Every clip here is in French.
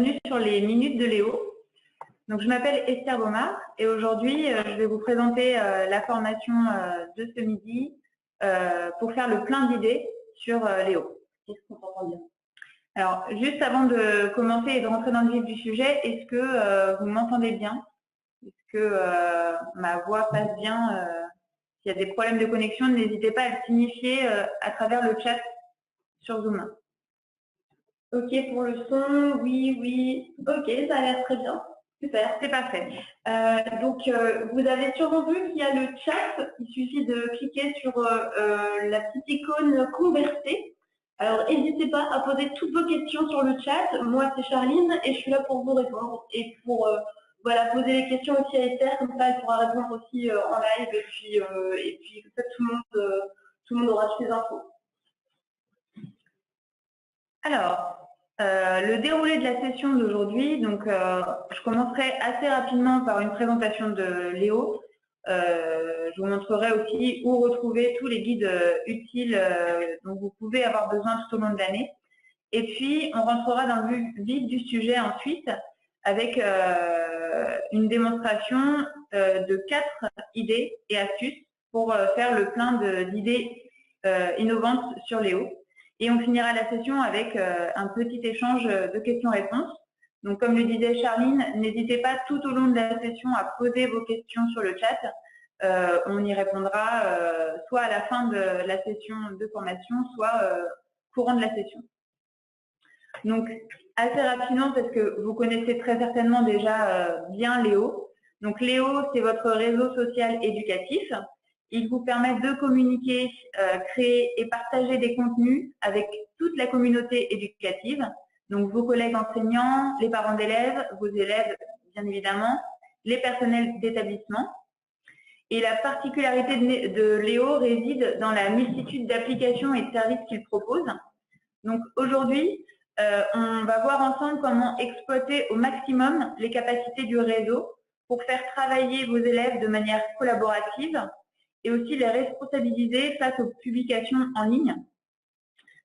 bienvenue sur les minutes de Léo. Donc, je m'appelle Esther Baumard et aujourd'hui, je vais vous présenter la formation de ce midi pour faire le plein d'idées sur Léo. Qu'est-ce qu'on entend bien? Alors, juste avant de commencer et de rentrer dans le vif du sujet, est-ce que vous m'entendez bien? Est-ce que ma voix passe bien? S'il y a des problèmes de connexion, n'hésitez pas à le signifier à travers le chat sur Zoom. Ok pour le son, oui, ok, ça a l'air très bien, super, c'est parfait. Vous avez sûrement vu qu'il y a le chat, il suffit de cliquer sur la petite icône converser. Alors n'hésitez pas à poser toutes vos questions sur le chat, moi c'est Charline et je suis là pour vous répondre et pour poser les questions aussi à Esther, comme ça elle pourra répondre aussi en live et puis comme ça tout le monde aura toutes les infos. Alors, le déroulé de la session d'aujourd'hui, donc je commencerai assez rapidement par une présentation de Léo. Je vous montrerai aussi où retrouver tous les guides utiles dont vous pouvez avoir besoin tout au long de l'année. Et puis, on rentrera dans le vif du sujet ensuite avec une démonstration de 4 idées et astuces pour faire le plein d'idées innovantes sur Léo. Et on finira la session avec un petit échange de questions-réponses. Donc, comme le disait Charline, n'hésitez pas tout au long de la session à poser vos questions sur le chat. On y répondra soit à la fin de la session de formation, soit courant de la session. Donc, assez rapidement, parce que vous connaissez très certainement déjà bien Léo. Donc, Léo, c'est votre réseau social éducatif. Il vous permet de communiquer, créer et partager des contenus avec toute la communauté éducative, donc vos collègues enseignants, les parents d'élèves, vos élèves, bien évidemment, les personnels d'établissement. Et la particularité de Léo réside dans la multitude d'applications et de services qu'il propose. Donc aujourd'hui, on va voir ensemble comment exploiter au maximum les capacités du réseau pour faire travailler vos élèves de manière collaborative et aussi les responsabiliser face aux publications en ligne.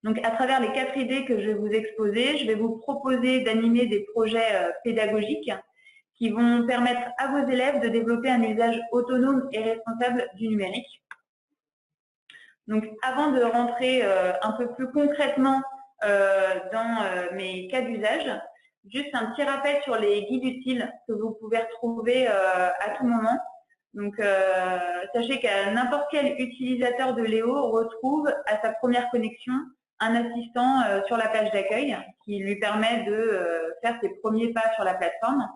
Donc, à travers les 4 idées que je vais vous exposer, je vais vous proposer d'animer des projets pédagogiques qui vont permettre à vos élèves de développer un usage autonome et responsable du numérique. Donc, avant de rentrer un peu plus concrètement dans mes cas d'usage, juste un petit rappel sur les guides utiles que vous pouvez retrouver à tout moment. Donc, sachez qu'à n'importe quel utilisateur de Léo retrouve à sa première connexion un assistant sur la page d'accueil qui lui permet de faire ses premiers pas sur la plateforme.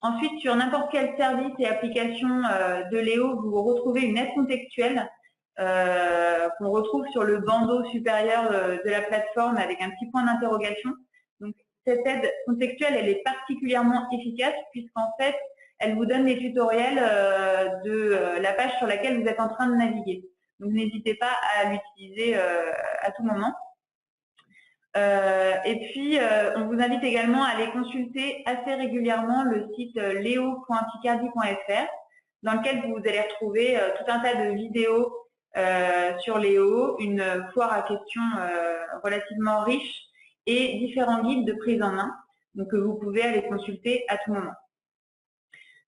Ensuite, sur n'importe quel service et application de Léo, vous retrouvez une aide contextuelle qu'on retrouve sur le bandeau supérieur de la plateforme avec un petit point d'interrogation. Donc, cette aide contextuelle, elle est particulièrement efficace puisqu'en fait, elle vous donne les tutoriels de la page sur laquelle vous êtes en train de naviguer. Donc, n'hésitez pas à l'utiliser à tout moment. Et puis, on vous invite également à aller consulter assez régulièrement le site leo.picardie.fr dans lequel vous allez retrouver tout un tas de vidéos sur Léo, une foire à questions relativement riche et différents guides de prise en main, donc que vous pouvez aller consulter à tout moment.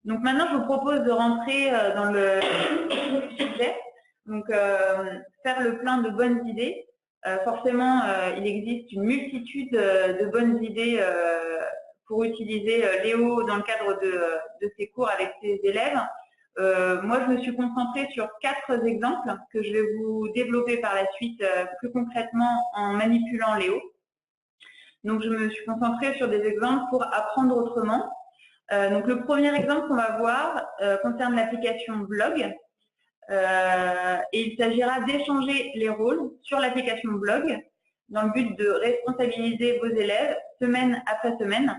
Donc maintenant, je vous propose de rentrer dans le sujet, donc faire le plein de bonnes idées. Forcément, il existe une multitude de bonnes idées pour utiliser Léo dans le cadre de ses cours avec ses élèves. Moi, je me suis concentrée sur 4 exemples que je vais vous développer par la suite plus concrètement en manipulant Léo. Donc, je me suis concentrée sur des exemples pour apprendre autrement. Donc, le premier exemple qu'on va voir concerne l'application Blog. Et il s'agira d'échanger les rôles sur l'application Blog dans le but de responsabiliser vos élèves semaine après semaine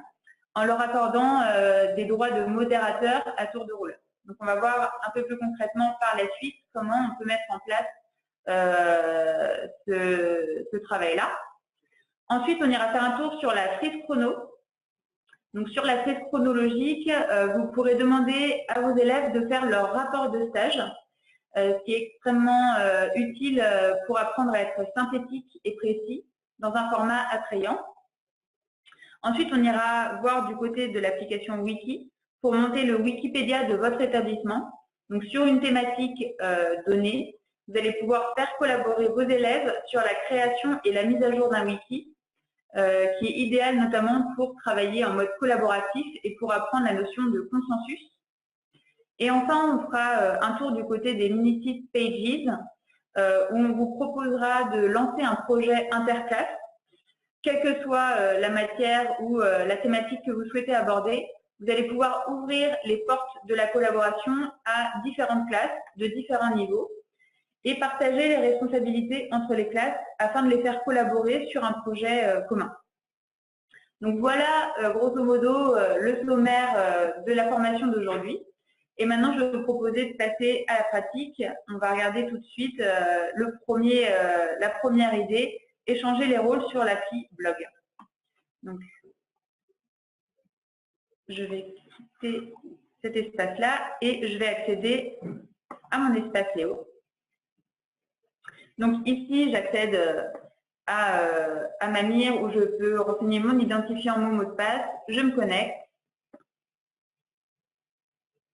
en leur accordant des droits de modérateur à tour de rôle. Donc, on va voir un peu plus concrètement par la suite comment on peut mettre en place ce travail-là. Ensuite, on ira faire un tour sur la frise chrono. Donc, sur la frise chronologique, vous pourrez demander à vos élèves de faire leur rapport de stage, ce qui est extrêmement utile pour apprendre à être synthétique et précis dans un format attrayant. Ensuite, on ira voir du côté de l'application Wiki pour monter le Wikipédia de votre établissement. Donc, sur une thématique donnée, vous allez pouvoir faire collaborer vos élèves sur la création et la mise à jour d'un wiki, qui est idéal notamment pour travailler en mode collaboratif et pour apprendre la notion de consensus. Et enfin, on fera un tour du côté des Mini-Site Pages, où on vous proposera de lancer un projet interclasse, quelle que soit la matière ou la thématique que vous souhaitez aborder. Vous allez pouvoir ouvrir les portes de la collaboration à différentes classes de différents niveaux et partager les responsabilités entre les classes afin de les faire collaborer sur un projet commun. Donc voilà, grosso modo, le sommaire de la formation d'aujourd'hui. Et maintenant, je vais vous proposer de passer à la pratique. On va regarder tout de suite la première idée, échanger les rôles sur l'appli Blog. Donc, je vais quitter cet espace-là et je vais accéder à mon espace Léo. Donc ici, j'accède à ma mire où je peux renseigner mon identifiant, mon mot de passe. Je me connecte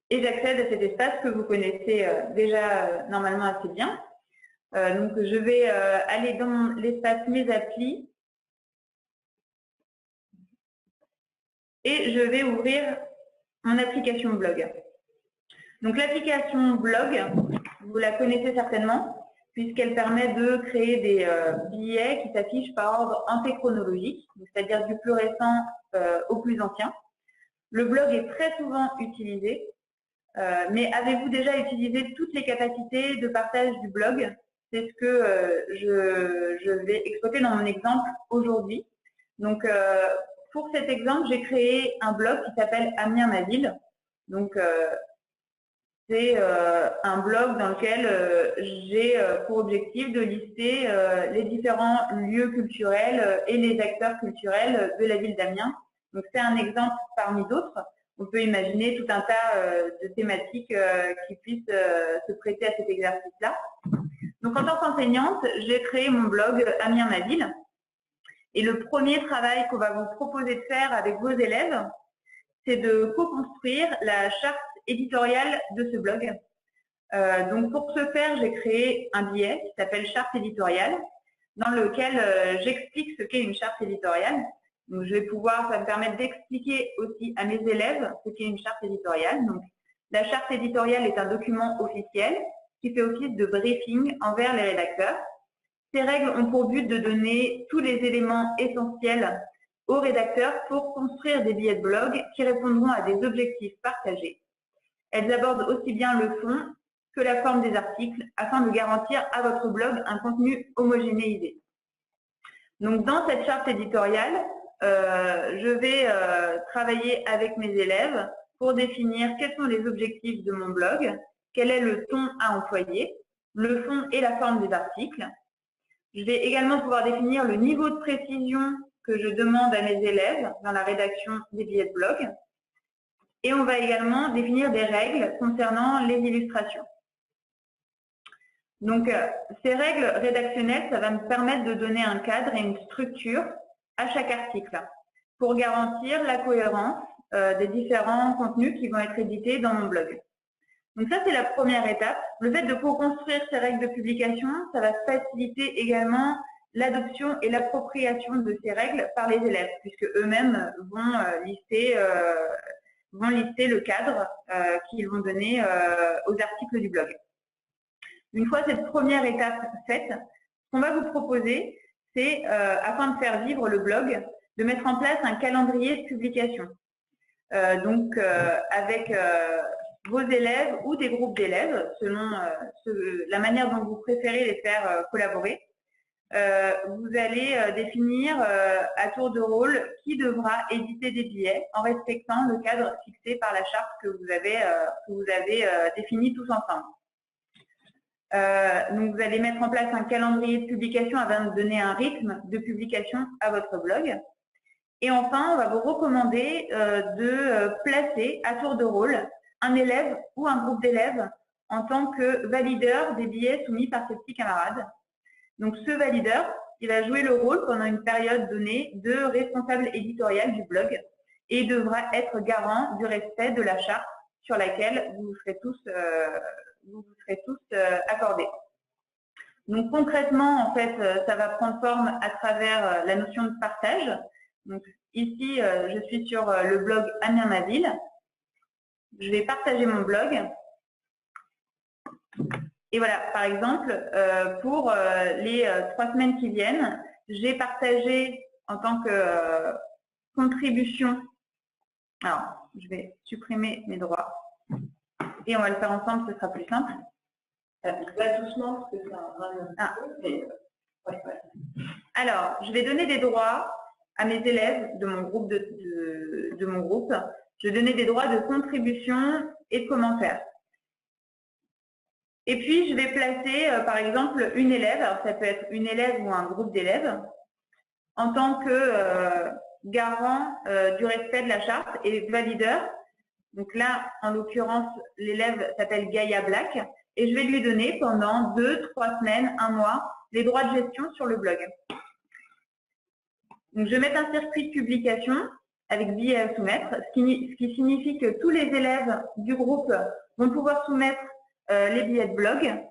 et j'accède à cet espace que vous connaissez déjà normalement assez bien. Donc je vais aller dans l'espace Mes applis et je vais ouvrir mon application Blog. Donc l'application Blog, vous la connaissez certainement, puisqu'elle permet de créer des billets qui s'affichent par ordre antéchronologique, c'est-à-dire du plus récent au plus ancien. Le blog est très souvent utilisé, mais avez-vous déjà utilisé toutes les capacités de partage du blog? C'est ce que je vais exploiter dans mon exemple aujourd'hui. Donc, pour cet exemple, j'ai créé un blog qui s'appelle Amiens ma ville. Donc, c'est un blog dans lequel j'ai pour objectif de lister les différents lieux culturels et les acteurs culturels de la ville d'Amiens. Donc, c'est un exemple parmi d'autres. On peut imaginer tout un tas de thématiques qui puissent se prêter à cet exercice-là. Donc, en tant qu'enseignante, j'ai créé mon blog Amiens ma ville. Et le premier travail qu'on va vous proposer de faire avec vos élèves, c'est de co-construire la charte éditoriale de ce blog. Donc, pour ce faire, j'ai créé un billet qui s'appelle Charte éditoriale, dans lequel j'explique ce qu'est une charte éditoriale. Donc, ça va me permettre d'expliquer aussi à mes élèves ce qu'est une charte éditoriale. Donc, la charte éditoriale est un document officiel qui fait office de briefing envers les rédacteurs. Ces règles ont pour but de donner tous les éléments essentiels aux rédacteurs pour construire des billets de blog qui répondront à des objectifs partagés. Elles abordent aussi bien le fond que la forme des articles afin de garantir à votre blog un contenu homogénéisé. Donc, dans cette charte éditoriale, je vais travailler avec mes élèves pour définir quels sont les objectifs de mon blog, quel est le ton à employer, le fond et la forme des articles. Je vais également pouvoir définir le niveau de précision que je demande à mes élèves dans la rédaction des billets de blog. Et on va également définir des règles concernant les illustrations. Donc, ces règles rédactionnelles, ça va me permettre de donner un cadre et une structure à chaque article pour garantir la cohérence des différents contenus qui vont être édités dans mon blog. Donc ça, c'est la première étape. Le fait de co-construire ces règles de publication, ça va faciliter également l'adoption et l'appropriation de ces règles par les élèves, puisque eux-mêmes vont lister le cadre qu'ils vont donner aux articles du blog. Une fois cette première étape faite, ce qu'on va vous proposer, c'est, afin de faire vivre le blog, de mettre en place un calendrier de publication. Avec vos élèves ou des groupes d'élèves, selon la manière dont vous préférez les faire collaborer. Vous allez définir à tour de rôle qui devra éditer des billets en respectant le cadre fixé par la charte que vous avez défini tous ensemble. Donc, vous allez mettre en place un calendrier de publication afin de donner un rythme de publication à votre blog. Et enfin, on va vous recommander de placer à tour de rôle un élève ou un groupe d'élèves en tant que valideur des billets soumis par ses petits camarades. Donc, ce valideur, il va jouer le rôle pendant une période donnée de responsable éditorial du blog et devra être garant du respect de la charte sur laquelle vous vous serez tous accordés. Donc concrètement, en fait, ça va prendre forme à travers la notion de partage. Donc ici, je suis sur le blog Amiens ma ville. Je vais partager mon blog. Et voilà, par exemple, pour les 3 semaines qui viennent, j'ai partagé en tant que contribution. Alors, je vais supprimer mes droits et on va le faire ensemble, ce sera plus simple. Pas doucement, parce que ça va Alors, je vais donner des droits à mes élèves de mon groupe. De mon groupe. Je vais donner des droits de contribution et de commentaires. Et puis, je vais placer, par exemple, une élève, alors ça peut être une élève ou un groupe d'élèves, en tant que garant du respect de la charte et valideur. Donc là, en l'occurrence, l'élève s'appelle Gaïa Black et je vais lui donner pendant 2, 3 semaines, 1 mois, les droits de gestion sur le blog. Donc, je vais mettre un circuit de publication avec billets à soumettre, ce qui signifie que tous les élèves du groupe vont pouvoir soumettre les billets de blog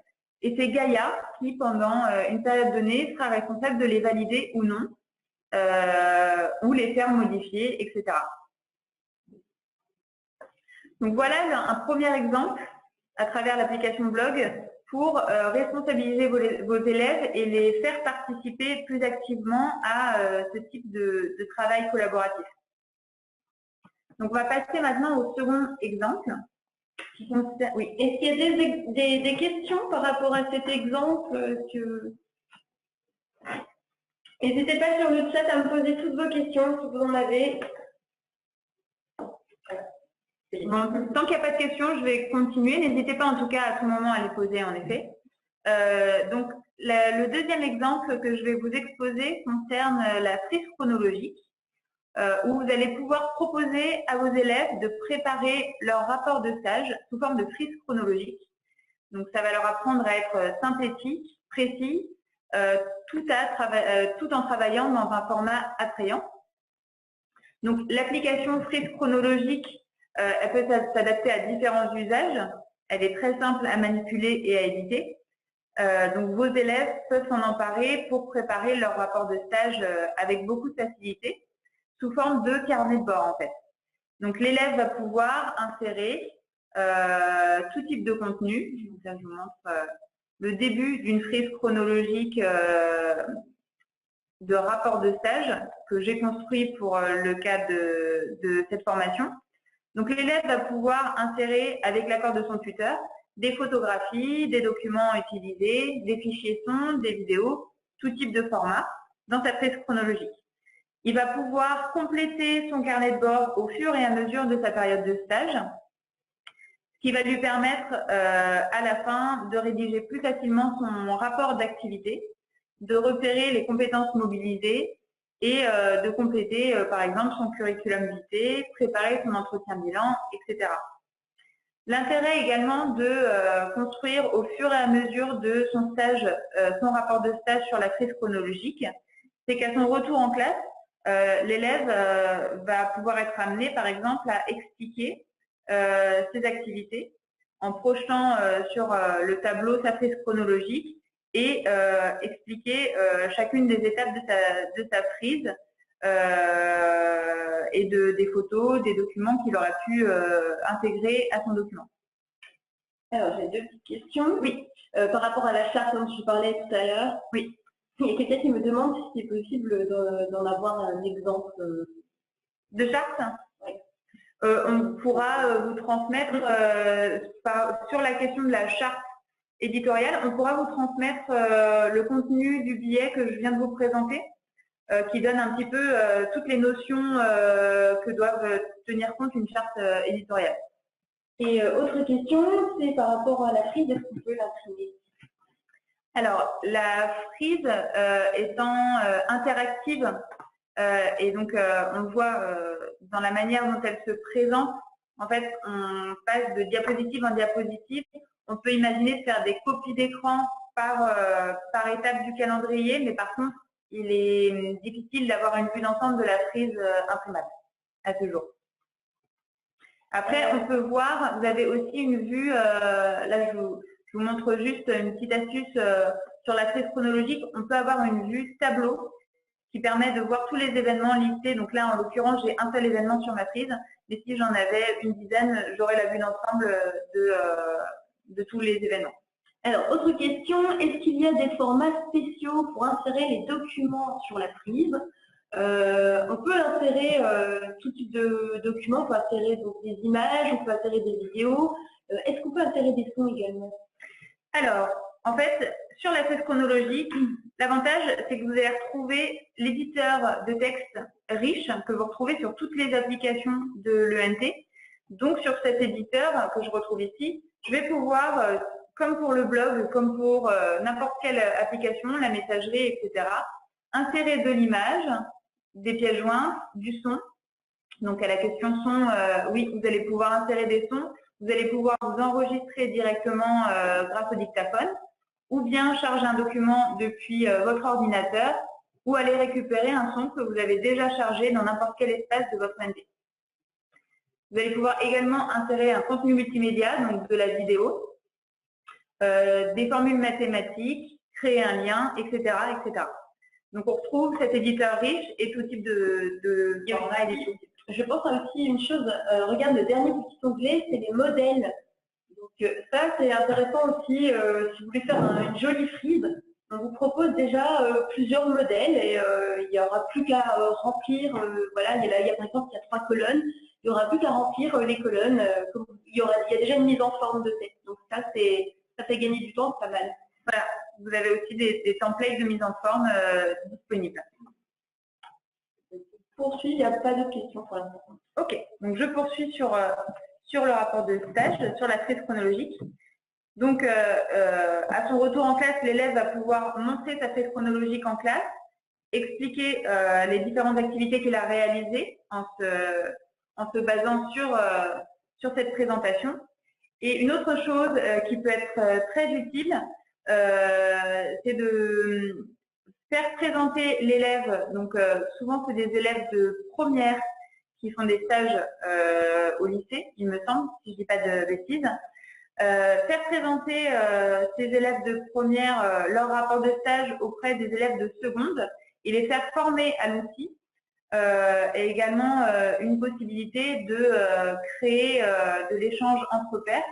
et c'est Gaïa qui, pendant une période donnée, sera responsable de les valider ou non, ou les faire modifier, etc. Donc voilà un premier exemple à travers l'application blog pour responsabiliser vos élèves et les faire participer plus activement à ce type de travail collaboratif. Donc on va passer maintenant au second exemple. Oui. Est-ce qu'il y a des questions par rapport à cet exemple N'hésitez pas sur le chat à me poser toutes vos questions si vous en avez. Bon, tant qu'il n'y a pas de questions, je vais continuer. N'hésitez pas en tout cas à tout moment à les poser en effet. Donc le deuxième exemple que je vais vous exposer concerne la frise chronologique. Où vous allez pouvoir proposer à vos élèves de préparer leur rapport de stage sous forme de frise chronologique. Donc, ça va leur apprendre à être synthétique, précis, tout en travaillant dans un format attrayant. Donc, l'application frise chronologique, elle peut s'adapter à différents usages. Elle est très simple à manipuler et à éditer. Donc, vos élèves peuvent s'en emparer pour préparer leur rapport de stage avec beaucoup de facilité, sous forme de carnet de bord en fait. Donc l'élève va pouvoir insérer tout type de contenu. Je vous montre le début d'une frise chronologique de rapport de stage que j'ai construit pour le cas de cette formation. Donc l'élève va pouvoir insérer avec l'accord de son tuteur des photographies, des documents utilisés, des fichiers son, des vidéos, tout type de format dans sa frise chronologique. Il va pouvoir compléter son carnet de bord au fur et à mesure de sa période de stage, ce qui va lui permettre à la fin de rédiger plus facilement son rapport d'activité, de repérer les compétences mobilisées et de compléter par exemple son curriculum vitae, préparer son entretien bilan, etc. L'intérêt également de construire au fur et à mesure de son stage, son rapport de stage sur la frise chronologique, c'est qu'à son retour en classe, l'élève va pouvoir être amené, par exemple, à expliquer ses activités en projetant sur le tableau sa frise chronologique et expliquer chacune des étapes de sa frise et des photos, des documents qu'il aura pu intégrer à son document. Alors, j'ai 2 petites questions. Oui. Par rapport à la charte dont je parlais tout à l'heure. Oui. Il y a quelqu'un qui me demande si c'est possible d'en avoir un exemple. De charte? Oui. On pourra vous transmettre, sur la question de la charte éditoriale, on pourra vous transmettre le contenu du billet que je viens de vous présenter, qui donne un petit peu toutes les notions que doivent tenir compte une charte éditoriale. Et autre question, c'est par rapport à la frise, est-ce qu'on peut l'imprimer? Alors, la frise étant interactive, et donc on le voit dans la manière dont elle se présente, en fait, on passe de diapositive en diapositive. On peut imaginer faire des copies d'écran par étape du calendrier, mais par contre, il est difficile d'avoir une vue d'ensemble de la frise imprimable à ce jour. Après, on peut voir, vous avez aussi une vue, là je vous montre juste une petite astuce sur la frise chronologique, on peut avoir une vue tableau qui permet de voir tous les événements listés. Donc là, en l'occurrence, j'ai un seul événement sur ma frise, mais si j'en avais une dizaine, j'aurais la vue d'ensemble de tous les événements. Alors, autre question, est-ce qu'il y a des formats spéciaux pour insérer les documents sur la frise? On peut insérer tout type de documents, on peut insérer donc, des images, on peut insérer des vidéos. Est-ce qu'on peut insérer des sons également? Alors, en fait, sur la frise chronologique, l'avantage, c'est que vous allez retrouver l'éditeur de texte riche que vous retrouvez sur toutes les applications de l'ENT. Donc, sur cet éditeur que je retrouve ici, je vais pouvoir, comme pour le blog, comme pour n'importe quelle application, la messagerie, etc., insérer de l'image, des pièces jointes, du son. Donc, à la question son, oui, vous allez pouvoir insérer des sons. Vous allez pouvoir vous enregistrer directement grâce au dictaphone ou bien charger un document depuis votre ordinateur ou aller récupérer un son que vous avez déjà chargé dans n'importe quel espace de votre NT. Vous allez pouvoir également insérer un contenu multimédia, donc de la vidéo, des formules mathématiques, créer un lien, etc., etc. Donc, on retrouve cet éditeur riche et tout type de format et des choses. Je pense à aussi une chose, regarde le dernier petit onglet, c'est les modèles. Donc ça, c'est intéressant aussi, si vous voulez faire une jolie frise, on vous propose déjà plusieurs modèles et il n'y aura plus qu'à remplir, voilà, il y a par exemple, il y a 3 colonnes, il n'y aura plus qu'à remplir les colonnes, il y a déjà une mise en forme de texte. Donc ça fait gagner du temps, c'est pas mal. Voilà, vous avez aussi des templates de mise en forme disponibles. Poursuis, il n'y a pas de questions pour l'instant. Ok, donc je poursuis sur le rapport de stage, sur la frise chronologique. Donc, à son retour en classe, l'élève va pouvoir montrer sa frise chronologique en classe, expliquer les différentes activités qu'il a réalisées en se basant sur cette présentation. Et une autre chose qui peut être très utile, c'est de faire présenter l'élève, donc souvent c'est des élèves de première qui font des stages au lycée, il me semble, si je ne dis pas de bêtises. Faire présenter ces élèves de première leur rapport de stage auprès des élèves de seconde et les faire former à l'outil est également une possibilité de créer de l'échange entre pairs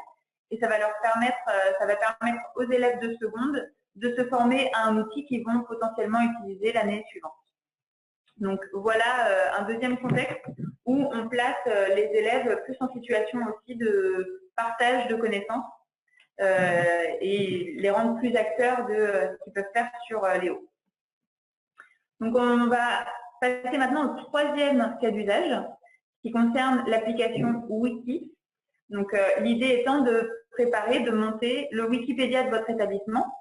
et ça va permettre aux élèves de seconde de se former à un outil qu'ils vont potentiellement utiliser l'année suivante. Donc voilà un deuxième contexte où on place les élèves plus en situation aussi de partage de connaissances et les rendre plus acteurs de ce qu'ils peuvent faire sur Léo. Donc on va passer maintenant au troisième cas d'usage qui concerne l'application Wiki. Donc l'idée étant de préparer, de monter le Wikipédia de votre établissement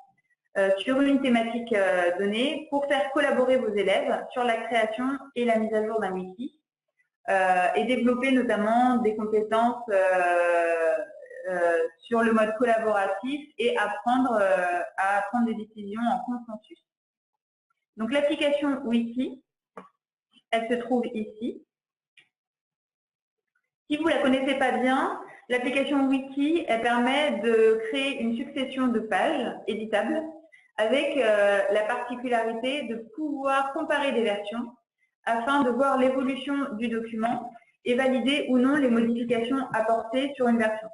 sur une thématique donnée pour faire collaborer vos élèves sur la création et la mise à jour d'un wiki et développer notamment des compétences sur le mode collaboratif et apprendre à prendre des décisions en consensus. Donc l'application Wiki, elle se trouve ici. Si vous ne la connaissez pas bien, l'application Wiki, elle permet de créer une succession de pages éditables avec la particularité de pouvoir comparer des versions afin de voir l'évolution du document et valider ou non les modifications apportées sur une version.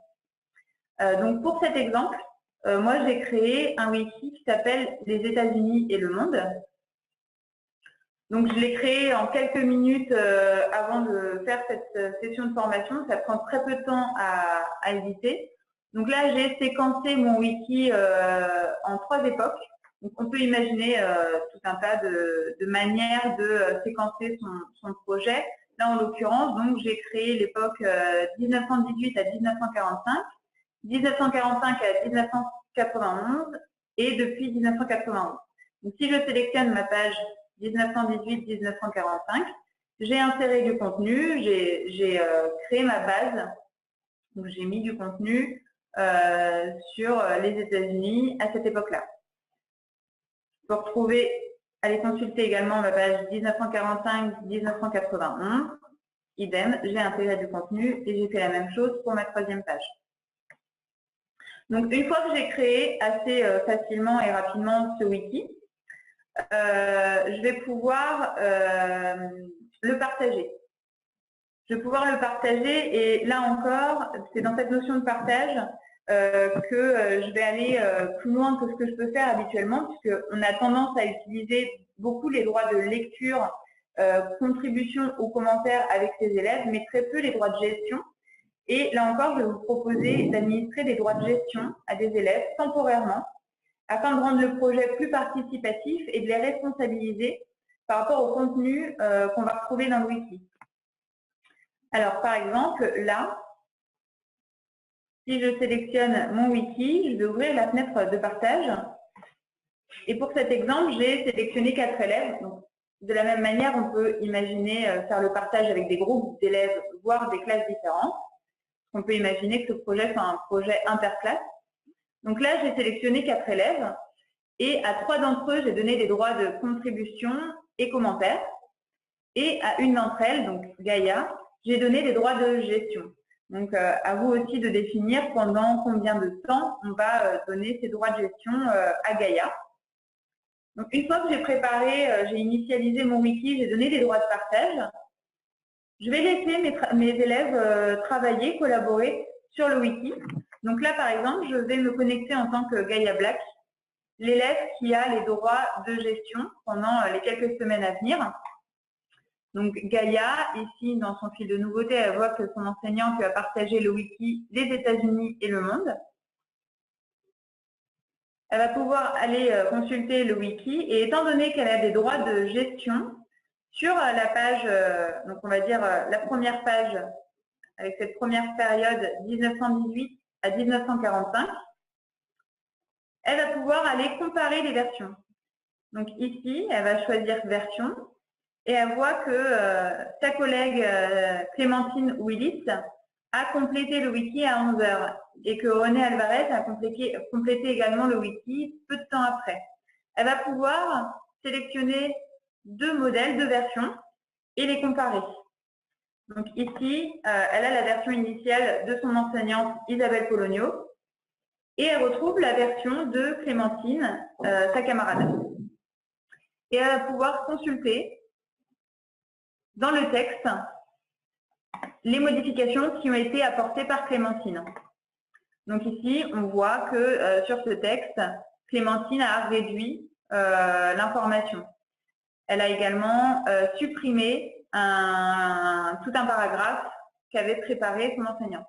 Donc pour cet exemple, moi j'ai créé un wiki qui s'appelle « Les États-Unis et le monde ». Donc je l'ai créé en quelques minutes avant de faire cette session de formation. Ça prend très peu de temps à éditer. Donc là, j'ai séquencé mon wiki en 3 époques. Donc on peut imaginer tout un tas de manières de séquencer son projet. Là, en l'occurrence, donc j'ai créé l'époque 1918 à 1945, 1945 à 1991 et depuis 1991. Donc si je sélectionne ma page 1918-1945, j'ai inséré du contenu, j'ai créé ma base, donc j'ai mis du contenu sur les États-Unis à cette époque-là. Je peux retrouver aller consulter également ma page 1945-1991. Idem, j'ai intégré du contenu et j'ai fait la même chose pour ma troisième page. Donc, une fois que j'ai créé assez facilement et rapidement ce wiki, je vais pouvoir le partager. Je vais pouvoir le partager et là encore, c'est dans cette notion de partage que je vais aller plus loin que ce que je peux faire habituellement, puisqu'on a tendance à utiliser beaucoup les droits de lecture, contribution ou commentaires avec ses élèves, mais très peu les droits de gestion. Et là encore, je vais vous proposer d'administrer des droits de gestion à des élèves temporairement, afin de rendre le projet plus participatif et de les responsabiliser par rapport au contenu qu'on va retrouver dans le wiki. Alors, par exemple, là, si je sélectionne mon wiki, je vais ouvrir la fenêtre de partage. Et pour cet exemple, j'ai sélectionné 4 élèves. Donc, de la même manière, on peut imaginer faire le partage avec des groupes d'élèves, voire des classes différentes. On peut imaginer que ce projet soit un projet interclasse. Donc là, j'ai sélectionné 4 élèves et à 3 d'entre eux, j'ai donné des droits de contribution et commentaires. Et à une d'entre elles, donc Gaïa, j'ai donné des droits de gestion. Donc, à vous aussi de définir pendant combien de temps on va donner ces droits de gestion à Gaïa. Donc, une fois que j'ai préparé, j'ai initialisé mon wiki, j'ai donné des droits de partage, je vais laisser mes élèves travailler, collaborer sur le wiki. Donc là, par exemple, je vais me connecter en tant que Gaïa Black, l'élève qui a les droits de gestion pendant les quelques semaines à venir. Donc Gaïa, ici, dans son fil de nouveauté, elle voit que son enseignant lui a partagé le wiki des États-Unis et le monde. Elle va pouvoir aller consulter le wiki et étant donné qu'elle a des droits de gestion sur la page, donc on va dire la première page, avec cette première période 1918 à 1945, elle va pouvoir aller comparer les versions. Donc ici, elle va choisir version et elle voit que sa collègue Clémentine Willis a complété le wiki à 11 h et que René Alvarez a complété également le wiki peu de temps après. Elle va pouvoir sélectionner 2 modèles, 2 versions et les comparer. Donc ici, elle a la version initiale de son enseignante Isabelle Polonio et elle retrouve la version de Clémentine, sa camarade. Et elle va pouvoir consulter dans le texte les modifications qui ont été apportées par Clémentine. Donc ici, on voit que sur ce texte, Clémentine a réduit l'information. Elle a également supprimé tout un paragraphe qu'avait préparé son enseignant.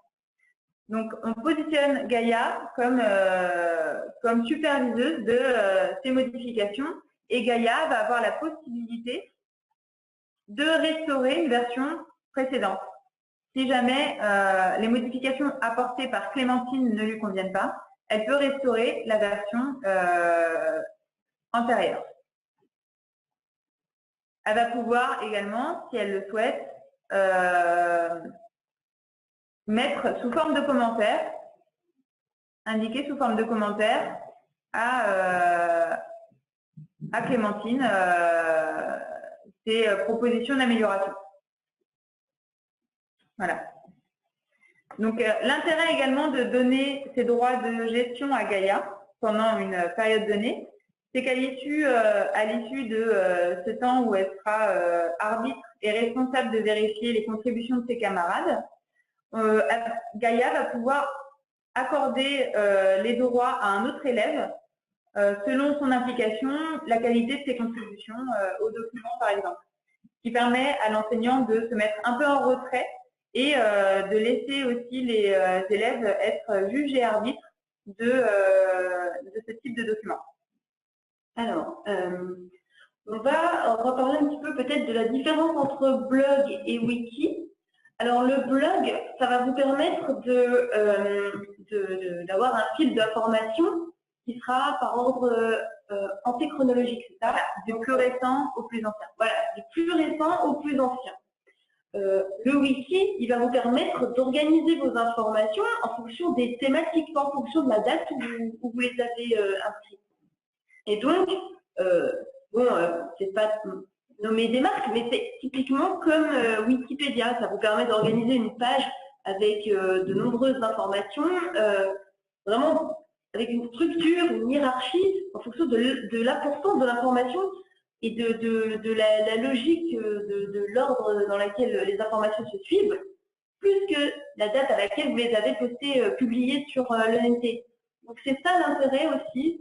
Donc, on positionne Gaïa comme superviseuse de ces modifications et Gaïa va avoir la possibilité de restaurer une version précédente. Si jamais les modifications apportées par Clémentine ne lui conviennent pas, elle peut restaurer la version antérieure. Elle va pouvoir également, si elle le souhaite, mettre sous forme de commentaire, indiquer sous forme de commentaire à Clémentine ses propositions d'amélioration. Voilà. Donc, l'intérêt également de donner ces droits de gestion à Gaïa pendant une période donnée, c'est qu'à l'issue de ce temps où elle sera arbitre et responsable de vérifier les contributions de ses camarades, Gaïa va pouvoir accorder les droits à un autre élève selon son implication, la qualité de ses contributions au document, par exemple, ce qui permet à l'enseignant de se mettre un peu en retrait et de laisser aussi les élèves être juges et arbitres de ce type de document. Alors, on va reparler un petit peu peut-être de la différence entre blog et wiki. Alors, le blog, ça va vous permettre d'avoir un fil d'information qui sera par ordre antéchronologique, c'est ça? Du plus récent au plus ancien. Voilà, du plus récent au plus ancien. Le wiki, il va vous permettre d'organiser vos informations en fonction des thématiques, pas en fonction de la date où vous les avez inscrites. Et donc, bon, c'est pas nommer des marques, mais c'est typiquement comme Wikipédia. Ça vous permet d'organiser une page avec de nombreuses informations, vraiment avec une structure, une hiérarchie, en fonction de l'importance de l'information et de la logique de l'ordre dans lequel les informations se suivent, plus que la date à laquelle vous les avez publiées sur l'ENT. Donc c'est ça l'intérêt aussi,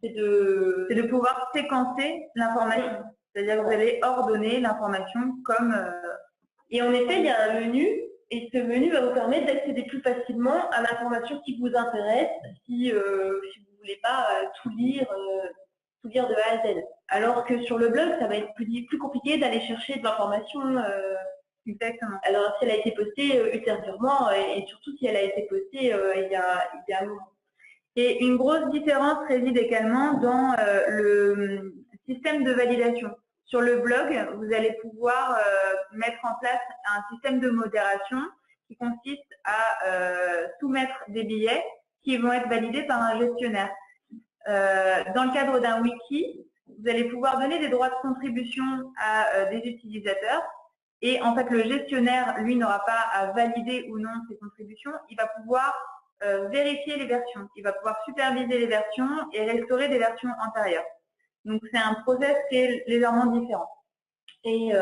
c'est de pouvoir séquencer l'information. C'est-à-dire que vous allez ordonner l'information comme... Et en effet, il y a un menu, et ce menu va vous permettre d'accéder plus facilement à l'information qui vous intéresse si vous ne voulez pas tout lire de A à Z. Alors que sur le blog, ça va être plus compliqué d'aller chercher de l'information. Exactement. Alors si elle a été postée ultérieurement, et surtout si elle a été postée il y a un moment. Et une grosse différence réside également dans le système de validation. Sur le blog, vous allez pouvoir mettre en place un système de modération qui consiste à soumettre des billets qui vont être validés par un gestionnaire. Dans le cadre d'un wiki, vous allez pouvoir donner des droits de contribution à des utilisateurs et en fait le gestionnaire, lui, n'aura pas à valider ou non ces contributions, il va pouvoir vérifier les versions, il va pouvoir superviser les versions et restaurer des versions antérieures. Donc c'est un process qui est légèrement différent. Et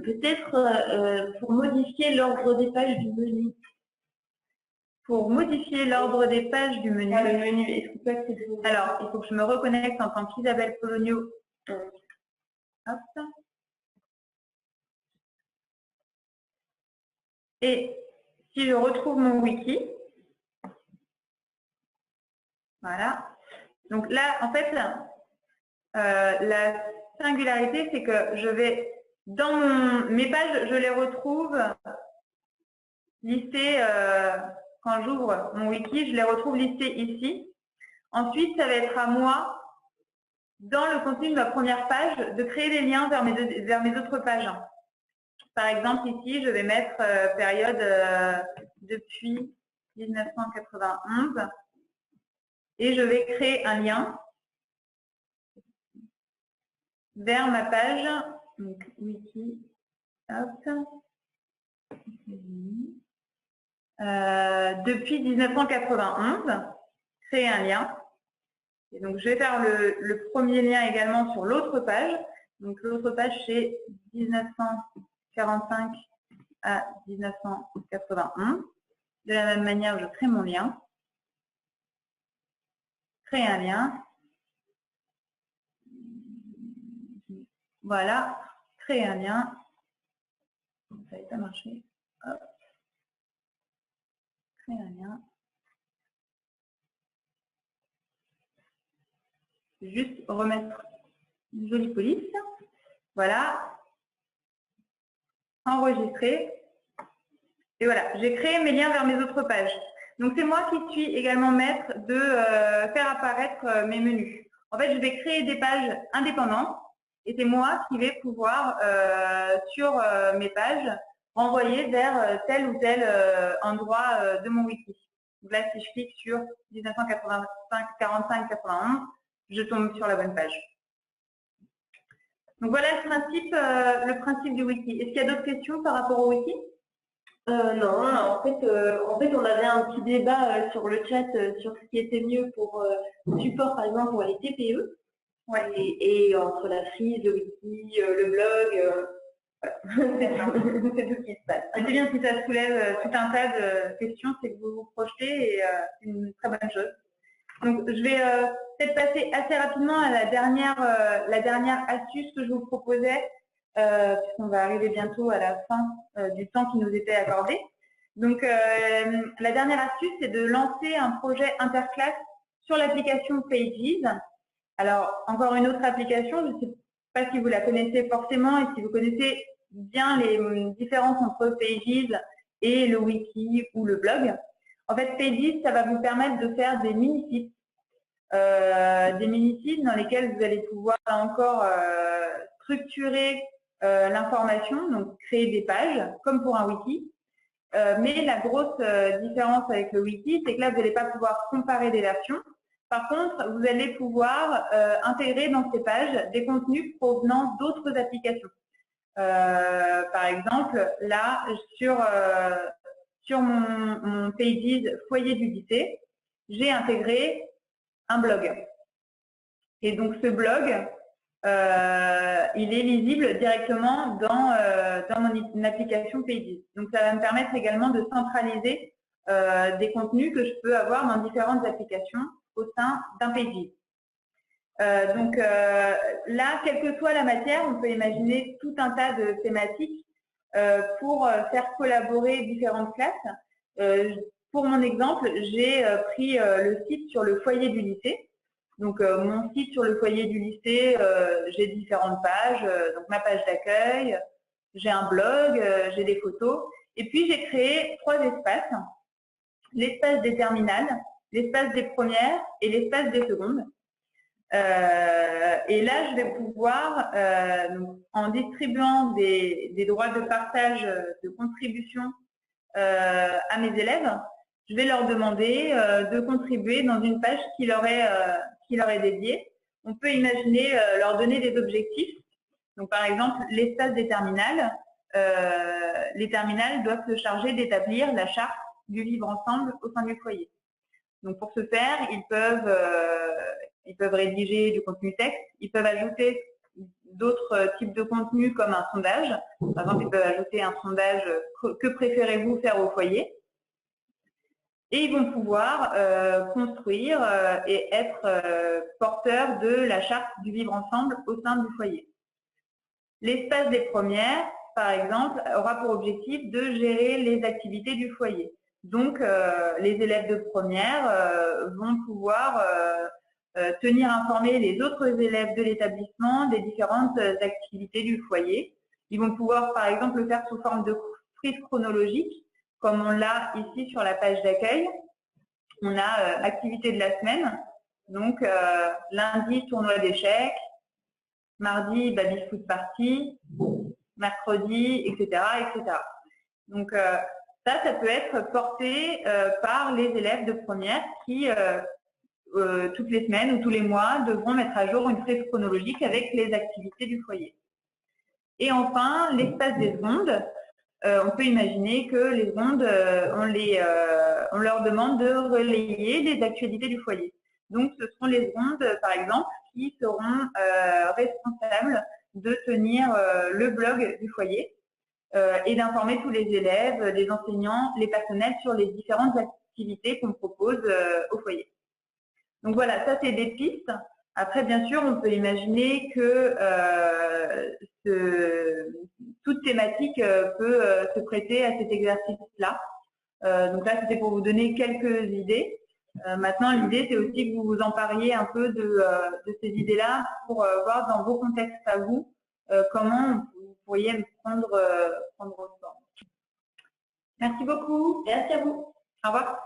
peut-être pour modifier l'ordre des pages du menu. Pour modifier l'ordre des pages du menu. Le menu, est-ce que peut être... Alors, il faut que je me reconnecte en tant qu'Isabelle Polonio. Hop. Et si je retrouve mon wiki, voilà. Donc là, en fait, la singularité, c'est que je vais, dans mes pages, je les retrouve listées, quand j'ouvre mon wiki, je les retrouve listées ici. Ensuite, ça va être à moi, dans le contenu de ma première page, de créer des liens vers mes autres pages. Par exemple, ici, je vais mettre période depuis 1991 et je vais créer un lien vers ma page, donc wiki, hop, depuis 1991, créer un lien. Et donc, je vais faire le premier lien également sur l'autre page. Donc, l'autre page, c'est 1945 à 1991. De la même manière, je crée mon lien. Créer un lien. Voilà, créer un lien. Ça va pas marcher. Hop. Créer un lien. Juste remettre une jolie police. Voilà. Enregistrer. Et voilà, j'ai créé mes liens vers mes autres pages. Donc, c'est moi qui suis également maître de faire apparaître mes menus. En fait, je vais créer des pages indépendantes et c'est moi qui vais pouvoir, sur mes pages, renvoyer vers tel ou tel endroit de mon wiki. Donc là, si je clique sur 1945-91, je tombe sur la bonne page. Donc voilà le principe du wiki. Est-ce qu'il y a d'autres questions par rapport au wiki? Non, en fait, on avait un petit débat sur le chat sur ce qui était mieux pour support, par exemple, pour les TPE. Ouais. Et entre la frise, le wiki, le blog, c'est tout ce qui se passe. C'est bien si ça soulève tout un tas de questions, c'est que vous vous projetez et c'est une très bonne chose. Donc, je vais peut-être passer assez rapidement à la dernière astuce que je vous proposais, puisqu'on va arriver bientôt à la fin du temps qui nous était accordé. Donc, la dernière astuce, c'est de lancer un projet interclasse sur l'application Pages. Alors, encore une autre application, je ne sais pas si vous la connaissez forcément et si vous connaissez bien les différences entre Pages et le wiki ou le blog. En fait, Pages, ça va vous permettre de faire des mini-sites. Des mini-sites dans lesquels vous allez pouvoir encore structurer l'information, donc créer des pages, comme pour un wiki. Mais la grosse différence avec le wiki, c'est que là, vous n'allez pas pouvoir comparer des versions. Par contre, vous allez pouvoir intégrer dans ces pages des contenus provenant d'autres applications. Par exemple, là, sur mon Pages foyer du lycée, j'ai intégré un blog. Et donc, ce blog, il est lisible directement dans mon application Pages. Donc, ça va me permettre également de centraliser des contenus que je peux avoir dans différentes applications au sein d'un Pages. Là, quelle que soit la matière, on peut imaginer tout un tas de thématiques pour faire collaborer différentes classes. Pour mon exemple, j'ai pris le site sur le foyer du lycée. Donc, mon site sur le foyer du lycée, j'ai différentes pages. Donc, ma page d'accueil, j'ai un blog, j'ai des photos. Et puis, j'ai créé 3 espaces. L'espace des terminales, l'espace des premières et l'espace des secondes. Et là, je vais pouvoir, en distribuant des droits de partage de contribution à mes élèves, je vais leur demander de contribuer dans une page qui leur est dédiée. On peut imaginer leur donner des objectifs. Donc, par exemple, l'espace des terminales, les terminales doivent se charger d'établir la charte du vivre ensemble au sein du foyer. Donc, pour ce faire, ils peuvent rédiger du contenu texte, ils peuvent ajouter d'autres types de contenus comme un sondage. Par exemple, ils peuvent ajouter un sondage « Que préférez-vous faire au foyer ?» Et ils vont pouvoir construire et être porteurs de la charte du vivre ensemble au sein du foyer. L'espace des premières, par exemple, aura pour objectif de gérer les activités du foyer. Donc, les élèves de première vont pouvoir tenir informés les autres élèves de l'établissement des différentes activités du foyer. Ils vont pouvoir, par exemple, le faire sous forme de frise chronologique, comme on l'a ici sur la page d'accueil. On a activité de la semaine, donc lundi, tournoi d'échecs, mardi, baby-foot party, mercredi, etc., etc. Donc, ça peut être porté par les élèves de première qui, toutes les semaines ou tous les mois, devront mettre à jour une frise chronologique avec les activités du foyer. Et enfin, l'espace des secondes. On peut imaginer que les secondes, on leur demande de relayer les actualités du foyer. Donc, ce seront les secondes, par exemple, qui seront responsables de tenir le blog du foyer et d'informer tous les élèves, les enseignants, les personnels sur les différentes activités qu'on propose au foyer. Donc voilà, ça c'est des pistes. Après, bien sûr, on peut imaginer que toute thématique peut se prêter à cet exercice-là. Donc là, c'était pour vous donner quelques idées. Maintenant, l'idée, c'est aussi que vous vous empariez un peu de ces idées-là pour voir dans vos contextes à vous comment vous pourriez prendre forme. Merci beaucoup. Merci à vous. Au revoir.